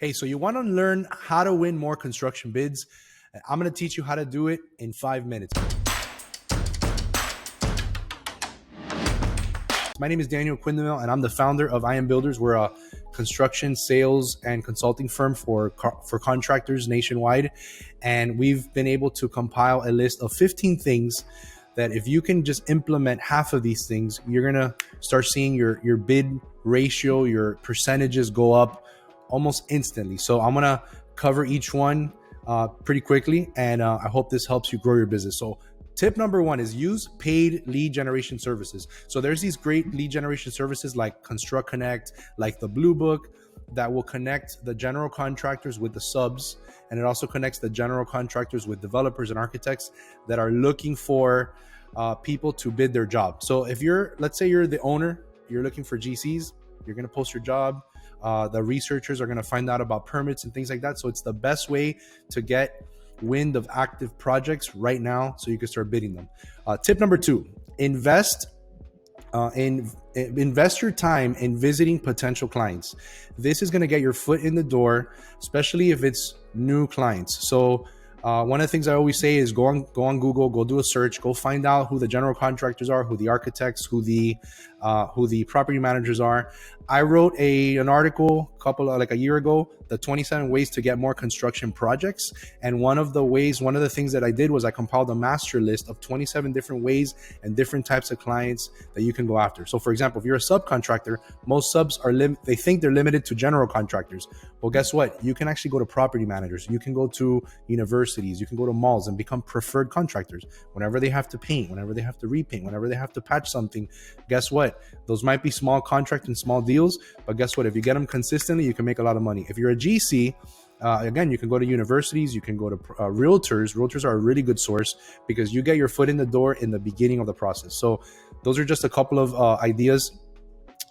Hey, so you want to learn how to win more construction bids? I'm going to teach you how to do it in 5 minutes. My name is Daniel Quindamel, and I'm the founder of I Am Builders. We're a construction sales and consulting firm for contractors nationwide. And we've been able to compile a list of 15 things that if you can just implement half of these things, you're going to start seeing your bid ratio, your percentages go up almost instantly. So I'm going to cover each one pretty quickly, and I hope this helps you grow your business. So tip number one is use paid lead generation services. So there's these great lead generation services like Construct Connect, like the Blue Book, that will connect the general contractors with the subs. And it also connects the general contractors with developers and architects that are looking for people to bid their job. So if let's say you're the owner, you're looking for GCs, you're going to post your job. The researchers are going to find out about permits and things like that. So it's the best way to get wind of active projects right now so you can start bidding them. Tip number two, invest your time in visiting potential clients. This is going to get your foot in the door, especially if it's new clients. So one of the things I always say is go on Google, go do a search, go find out who the general contractors are, who the architects, who the property managers are. I wrote an article like a year ago, the 27 ways to get more construction projects. And one of the things that I did was I compiled a master list of 27 different ways and different types of clients that you can go after. So for example, if you're a subcontractor, most subs they think they're limited to general contractors. Well, guess what? You can actually go to property managers. You can go to universities. You can go to malls and become preferred contractors. Whenever they have to paint, whenever they have to repaint, whenever they have to patch something, guess what? Those might be small contracts and small deals, but guess what? If you get them consistently, you can make a lot of money. If you're a GC, again, you can go to universities, you can go to realtors. Realtors are a really good source because you get your foot in the door in the beginning of the process. So those are just a couple of ideas.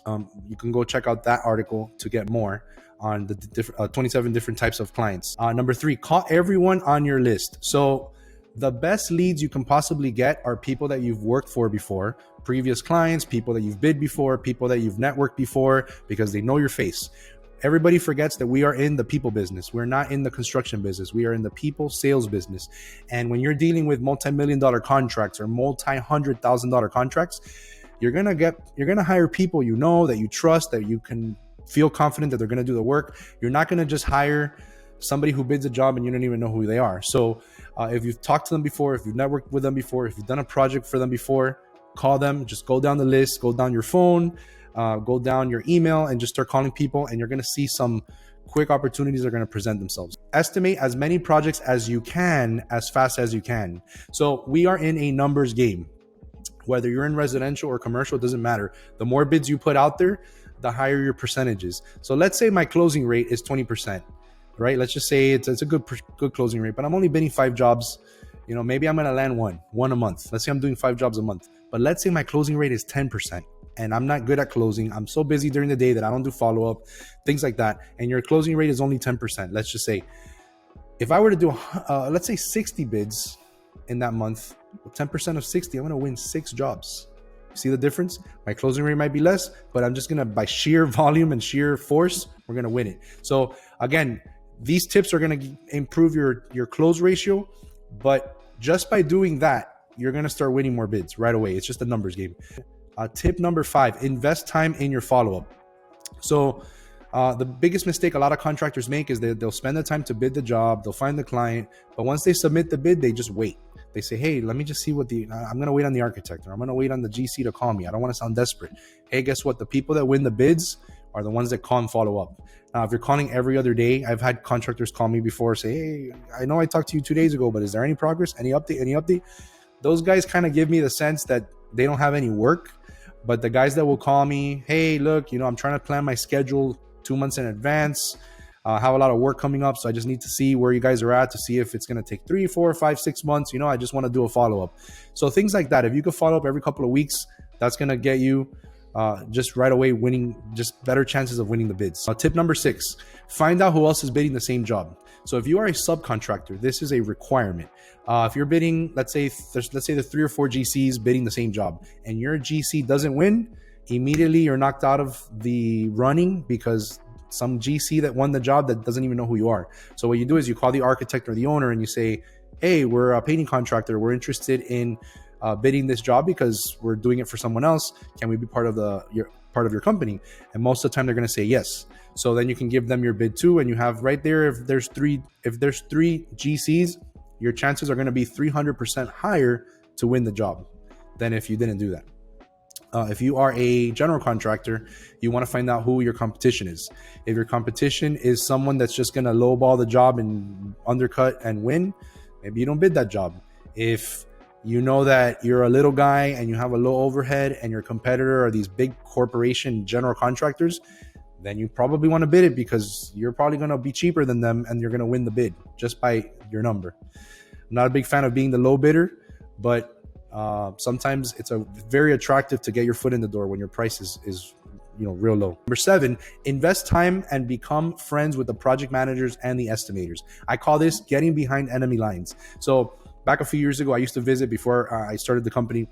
You can go check out that article to get more on the 27 different types of clients. Number three, call everyone on your list. So the best leads you can possibly get are people that you've worked for before, previous clients, people that you've bid before, people that you've networked before, because they know your face. Everybody forgets that we are in the people business. We're not in the construction business. We are in the people sales business. And when you're dealing with multi-million-dollar contracts or multi-$100,000 contracts, you're gonna hire people you know, that you trust, that you can feel confident that they're gonna do the work. You're not gonna just hire somebody who bids a job and you don't even know who they are. So if you've talked to them before, if you've networked with them before, if you've done a project for them before, call them. Just go down the list, go down your phone, go down your email, and just start calling people, and you're going to see some quick opportunities that are going to present themselves. Estimate as many projects as you can, as fast as you can. So we are in a numbers game. Whether you're in residential or commercial, it doesn't matter. The more bids you put out there, the higher your percentages. So let's say my closing rate is 20%, right? Let's just say it's a good closing rate, but I'm only bidding 5 jobs. Maybe I'm going to land one a month. Let's say I'm doing 5 jobs a month, but let's say my closing rate is 10%. And I'm not good at closing. I'm so busy during the day that I don't do follow-up, things like that. And your closing rate is only 10%. Let's just say, if I were to do, let's say 60 bids in that month, with 10% of 60, I'm going to win 6 jobs. See the difference? My closing rate might be less, but I'm just going to, by sheer volume and sheer force, we're going to win it. So again, these tips are going to improve your close ratio, but just by doing that, you're going to start winning more bids right away. It's just a numbers game. Tip number 5, invest time in your follow-up. So the biggest mistake a lot of contractors make is they'll spend the time to bid the job, they'll find the client, but once they submit the bid, they just wait. They say, hey, let me just see I'm going to wait on the architect, or I'm going to wait on the GC to call me. I don't want to sound desperate. Hey, guess what? The people that win the bids are the ones that call and follow up. Now, if you're calling every other day, I've had contractors call me before, say, hey, I know I talked to you 2 days ago, but is there any progress? Any update? Those guys kind of give me the sense that they don't have any work. But the guys that will call me, hey, look, I'm trying to plan my schedule 2 months in advance. I have a lot of work coming up, so I just need to see where you guys are at to see if it's going to take 3, 4, 5, 6 months. I just want to do a follow-up. So things like that. If you could follow up every couple of weeks, that's going to get you just right away winning, just better chances of winning the bids. Tip number 6, find out who else is bidding the same job. So if you are a subcontractor, this is a requirement. If you're bidding, let's say there's 3 or 4 GCs bidding the same job, and your GC doesn't win, immediately you're knocked out of the running because some GC that won the job that doesn't even know who you are. So what you do is you call the architect or the owner and you say, hey, we're a painting contractor. We're interested in bidding this job because we're doing it for someone else. Can we be part of your company? And most of the time they're going to say yes. So then you can give them your bid too, and you have right there, if there's three GCs, your chances are going to be 300% higher to win the job than if you didn't do that. If you are a general contractor, you want to find out who your competition is. If your competition is someone that's just going to lowball the job and undercut and win, maybe you don't bid that job. If you know that you're a little guy and you have a low overhead and your competitor are these big corporation general contractors, then you probably want to bid it because you're probably going to be cheaper than them and you're going to win the bid just by your number. I'm not a big fan of being the low bidder, but sometimes it's very attractive to get your foot in the door when your price is real low. Number 7, invest time and become friends with the project managers and the estimators. I call this getting behind enemy lines. So back a few years ago, I used to visit before I started the company.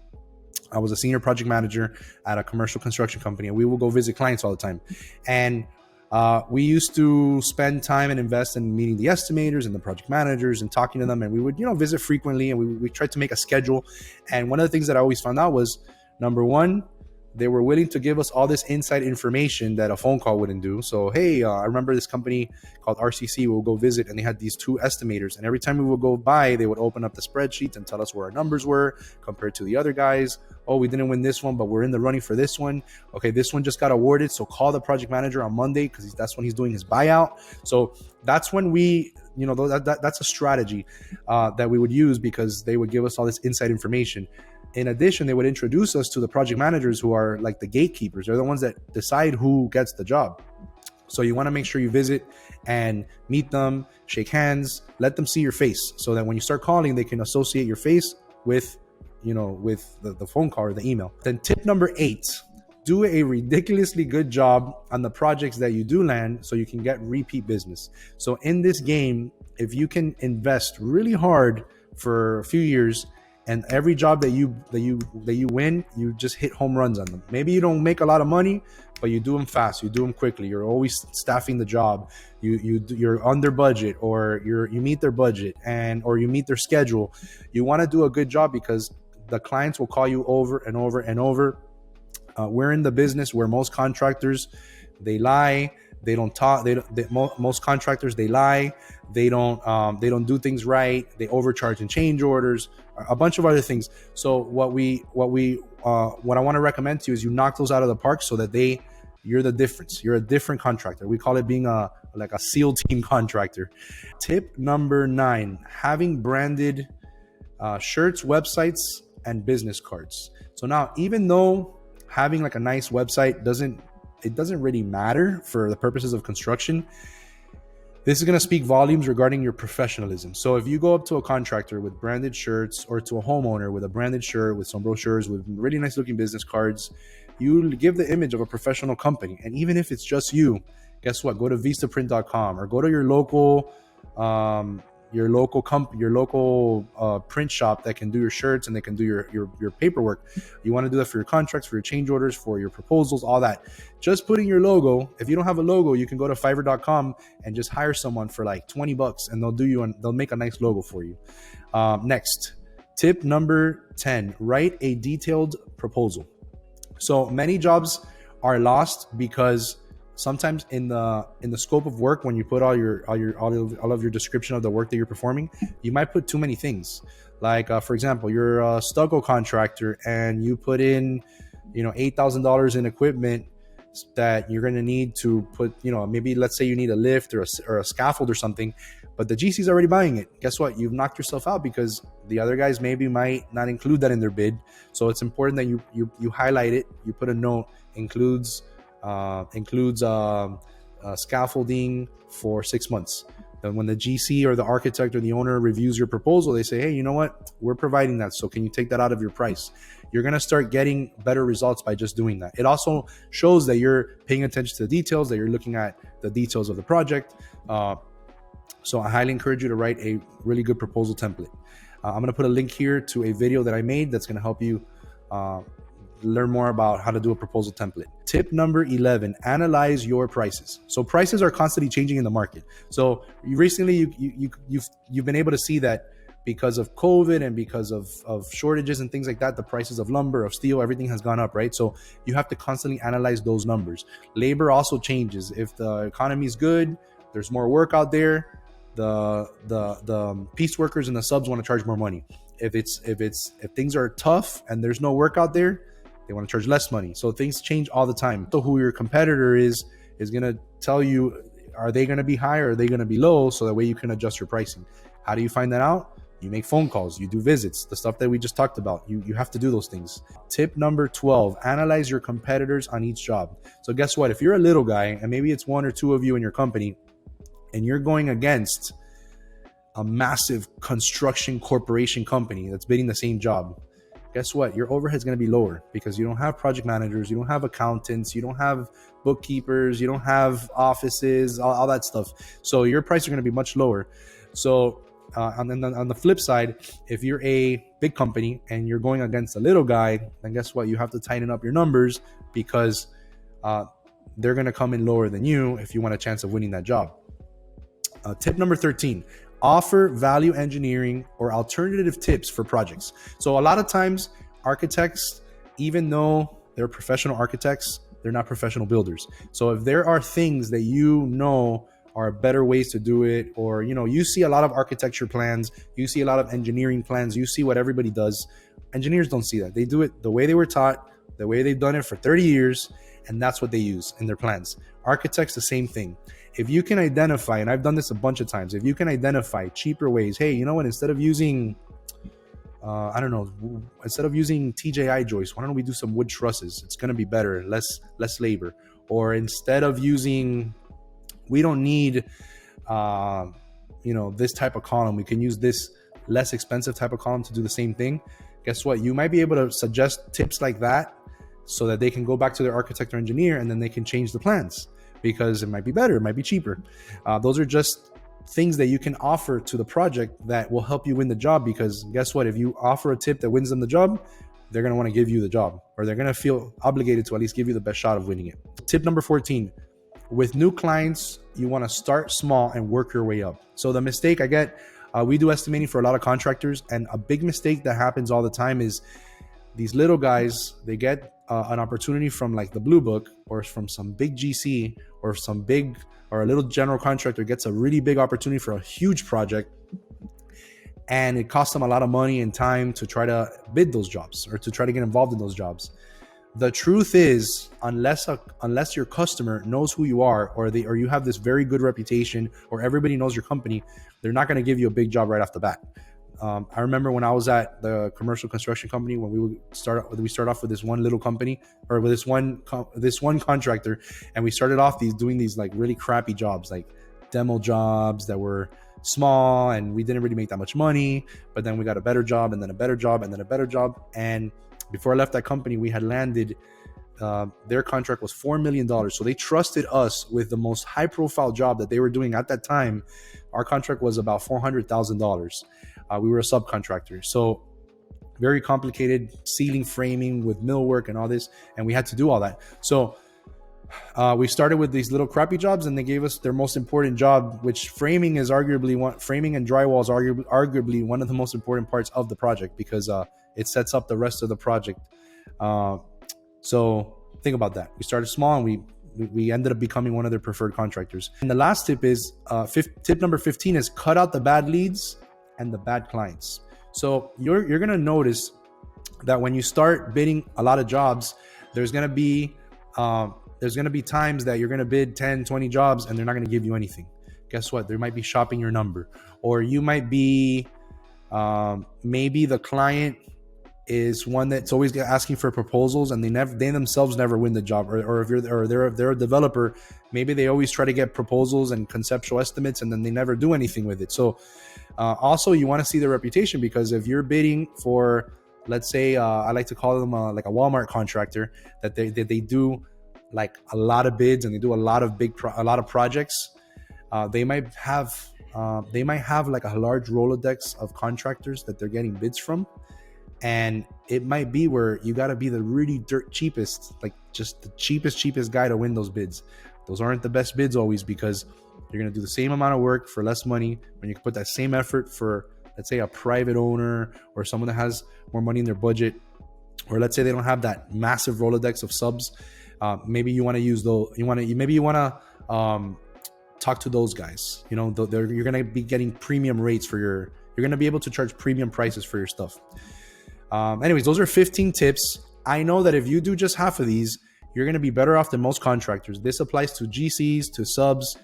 I was a senior project manager at a commercial construction company, and we will go visit clients all the time. And we used to spend time and invest in meeting the estimators and the project managers and talking to them. And we would, visit frequently, and we tried to make a schedule. And one of the things that I always found out was, number one, they were willing to give us all this inside information that a phone call wouldn't do. So, hey, I remember this company called RCC. We'll go visit, and they had these 2 estimators. And every time we would go by, they would open up the spreadsheets and tell us where our numbers were compared to the other guys. Oh, we didn't win this one, but we're in the running for this one. Okay, this one just got awarded, so call the project manager on Monday because that's when he's doing his buyout. So that's when we, that's a strategy that we would use because they would give us all this inside information. In addition, they would introduce us to the project managers who are like the gatekeepers. They're the ones that decide who gets the job. So you want to make sure you visit and meet them, shake hands, let them see your face so that when you start calling, they can associate your face with, with the phone call or the email. Then tip number 8, do a ridiculously good job on the projects that you do land so you can get repeat business. So in this game, if you can invest really hard for a few years, and every job that you win, you just hit home runs on them. Maybe you don't make a lot of money, but you do them fast, you do them quickly. You're always staffing the job. You're under budget, or you meet their budget, or you meet their schedule. You want to do a good job because the clients will call you over and over and over. We're in the business where most contractors, they lie. They don't talk. Most contractors, they lie. They don't do things right. They overcharge in change orders, a bunch of other things. So what I want to recommend to you is you knock those out of the park so that you're the difference. You're a different contractor. We call it being like a SEAL team contractor. Tip number 9, having branded shirts, websites, and business cards. So now, even though having like a nice website doesn't really matter for the purposes of construction, this is going to speak volumes regarding your professionalism. So if you go up to a contractor with branded shirts, or to a homeowner with a branded shirt, with some brochures, with really nice looking business cards, you give the image of a professional company. And even if it's just you, guess what? Go to vistaprint.com or go to your local print shop that can do your shirts and they can do your paperwork. You want to do that for your contracts, for your change orders, for your proposals, all that. Just putting your logo. If you don't have a logo, you can go to fiverr.com and just hire someone for like $20 and they'll make a nice logo for you. Next, tip number 10, write a detailed proposal. So many jobs are lost because sometimes in the scope of work, when you put all of your description of the work that you're performing, you might put too many things. Like for example, you're a stucco contractor and you put in $8,000 in equipment that you're going to need to put, maybe let's say you need a lift or a scaffold or something, but the GC's already buying it. Guess what? You've knocked yourself out because the other guys might not include that in their bid. So it's important that you highlight it. You put a note, includes scaffolding for 6 months. Then when the GC or the architect or the owner reviews your proposal, they say, hey, you know what? We're providing that. So can you take that out of your price? You're going to start getting better results by just doing that. It also shows that you're paying attention to the details, that you're looking at the details of the project. So I highly encourage you to write a really good proposal template. I'm going to put a link here to a video that I made that's going to help you learn more about how to do a proposal template. Tip number 11, analyze your prices. So prices are constantly changing in the market. So you've been able to see that because of COVID and because of shortages and things like that, the prices of lumber, of steel, everything has gone up, right? So you have to constantly analyze those numbers. Labor also changes. If the economy is good, there's more work out there, the piece workers and the subs want to charge more money. If things are tough and there's no work out there, they want to charge less money. So things change all the time. So who your competitor is going to tell you, are they going to be high or are they going to be low? So that way you can adjust your pricing. How do you find that out? You make phone calls, you do visits, the stuff that we just talked about. You have to do those things. Tip number 12, analyze your competitors on each job. So guess what? If you're a little guy and maybe it's one or two of you in your company and you're going against a massive construction corporation company that's bidding the same job, guess what? Your overhead's going to be lower because you don't have project managers, you don't have accountants, you don't have bookkeepers, you don't have offices, all that stuff. So your prices are going to be much lower. So and then on the flip side, if you're a big company and you're going against a little guy, then guess what? You have to tighten up your numbers because they're going to come in lower than you if you want a chance of winning that job. Tip number 13, offer value engineering or alternative tips for projects. So a lot of times architects, even though they're professional architects, they're not professional builders. So if there are things that you know are better ways to do it, or you see a lot of architecture plans, you see a lot of engineering plans, you see what everybody does. Engineers don't see that. They do it the way they were taught, the way they've done it for 30 years, and that's what they use in their plans. Architects, the same thing. If you can identify, and I've done this a bunch of times, if you can identify cheaper ways, hey, you know what, instead of using instead of using TJI joists, why don't we do some wood trusses? It's going to be better, less labor. Or instead of using, we don't need, this type of column. We can use this less expensive type of column to do the same thing. Guess what? You might be able to suggest tips like that so that they can go back to their architect or engineer and then they can change the plans because it might be better, it might be cheaper. Those are just things that you can offer to the project that will help you win the job, because guess what? If you offer a tip that wins them the job, they're going to want to give you the job, or they're going to feel obligated to at least give you the best shot of winning it. Tip number 14, with new clients, you want to start small and work your way up. So the mistake I get, we do estimating for a lot of contractors, and a big mistake that happens all the time is these little guys, they get an opportunity from like the Blue Book or from some big GC or a little general contractor gets a really big opportunity for a huge project, and it costs them a lot of money and time to try to bid those jobs or to try to get involved in those jobs. The truth is, unless your customer knows who you are, or you have this very good reputation, or everybody knows your company, they're not going to give you a big job right off the bat. I remember when I was at the commercial construction company, when we start off with this one little company, or with this one contractor, and we started off doing these like really crappy jobs, like demo jobs that were small, and we didn't really make that much money. But then we got a better job, and then a better job, and then a better job. And before I left that company, we had landed, their contract was $4 million. So they trusted us with the most high profile job that they were doing at that time. Our contract was about $400,000. We were a subcontractor. So very complicated ceiling framing with millwork and all this. And we had to do all that. So we started with these little crappy jobs, and they gave us their most important job, which framing and drywall is arguably one of the most important parts of the project, because it sets up the rest of the project. So think about that. We started small, and we ended up becoming one of their preferred contractors. And the last tip is, tip number 15 is cut out the bad leads and the bad clients. So you're going to notice that when you start bidding a lot of jobs, there's going to be times that you're going to bid 10, 20 jobs and they're not going to give you anything. Guess what? They might be shopping your number, or you might be, maybe the client is one that's always asking for proposals, and they themselves never win the job. Or if they're a developer, maybe they always try to get proposals and conceptual estimates, and then they never do anything with it. So also you want to see their reputation, because if you're bidding for, let's say, I like to call them like a Walmart contractor, that they do like a lot of bids and they do a lot of projects. They might have like a large Rolodex of contractors that they're getting bids from. And it might be where you got to be the really dirt cheapest, like just the cheapest guy to win those bids. Those aren't the best bids always, because you're going to do the same amount of work for less money when you can put that same effort for, let's say, a private owner or someone that has more money in their budget, or let's say they don't have that massive Rolodex of subs. Maybe you want to use those. Maybe you want to talk to those guys. You know, you're going to be getting premium rates for your. You're going to be able to charge premium prices for your stuff. Anyways, those are 15 tips. I know that if you do just half of these, you're going to be better off than most contractors. This applies to GCs, to subs.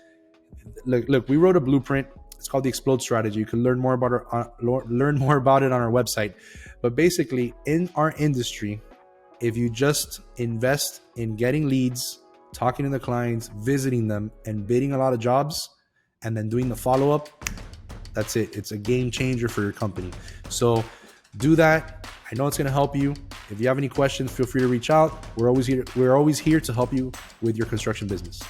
Look, we wrote a blueprint. It's called the Explode Strategy. You can learn more about it on our website. But basically, in our industry, if you just invest in getting leads, talking to the clients, visiting them, and bidding a lot of jobs, and then doing the follow-up, that's it. It's a game changer for your company. So do that. I know it's going to help you. If you have any questions, feel free to reach out. We're always here to help you with your construction business.